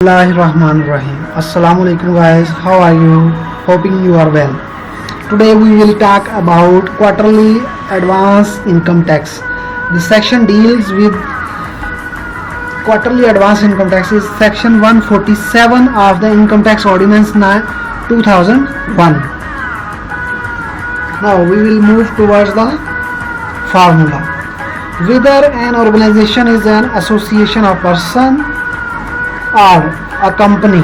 Bismillahirrahmanirrahim. Assalamu alaikum guys, how are you? Hoping you are well. Today we will talk about quarterly advance income tax. This section deals with quarterly advance income tax is section 147 of the income tax ordinance 2001. Now we will move towards the formula. Whether an organization is an association of person or a company,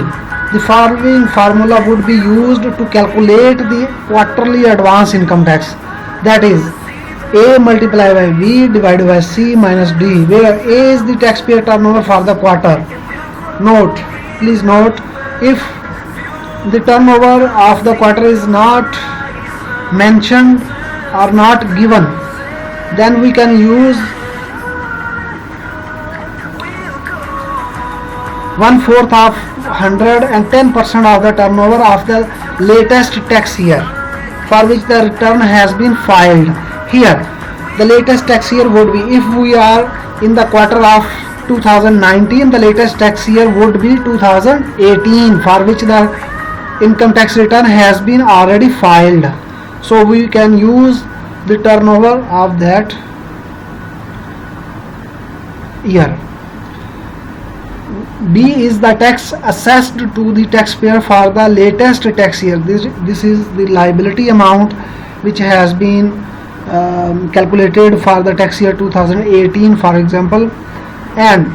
the following formula would be used to calculate the quarterly advance income tax. That is A multiplied by B divided by C minus D, where A is the taxpayer turnover for the quarter. Please note, if the turnover of the quarter is not mentioned or not given, then we can use 1/4 of 110% of the turnover of the latest tax year for which the return has been filed. Here the latest tax year would be, if we are in the quarter of 2019, the latest tax year would be 2018, for which the income tax return has been already filed. So we can use the turnover of that year. B is the tax assessed to the taxpayer for the latest tax year. This is the liability amount which has been calculated for the tax year 2018, for example, and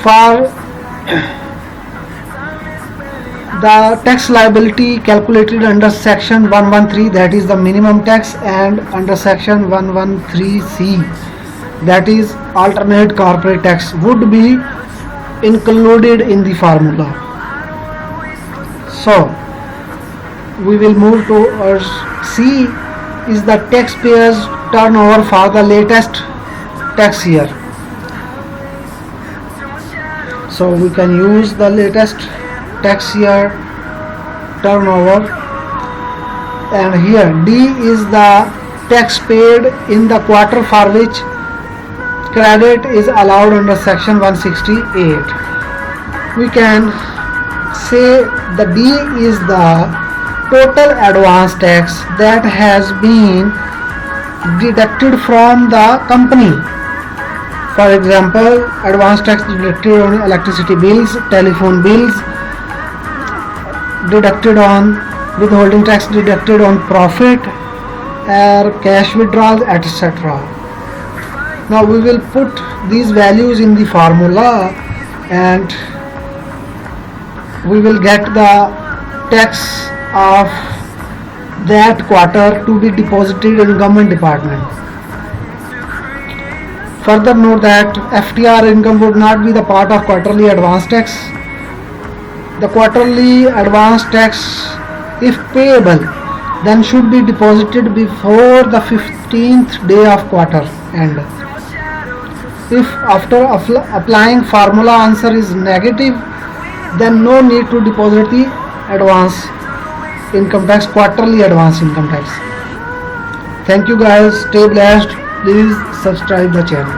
for the tax liability calculated under section 113, that is the minimum tax, and under section 113C, that is alternate corporate tax, would be included in the formula. So we will move towards C is the taxpayer's turnover for the latest tax year. So we can use the latest tax year turnover, and here D is the tax paid in the quarter for which credit is allowed under section 168. We can say the D is the total advance tax that has been deducted from the company. For example, advance tax deducted on electricity bills, telephone bills, deducted on withholding tax, deducted on profit, cash withdrawals, etc. Now we will put these values in the formula and we will get the tax of that quarter to be deposited in government department. Further note that FTR income would not be the part of quarterly advance tax. The quarterly advance tax, if payable, then should be deposited before the 15th day of quarter end. If after applying formula answer is negative, then no need to deposit the advance income tax, quarterly advance income tax. Thank you guys, stay blessed, please subscribe the channel.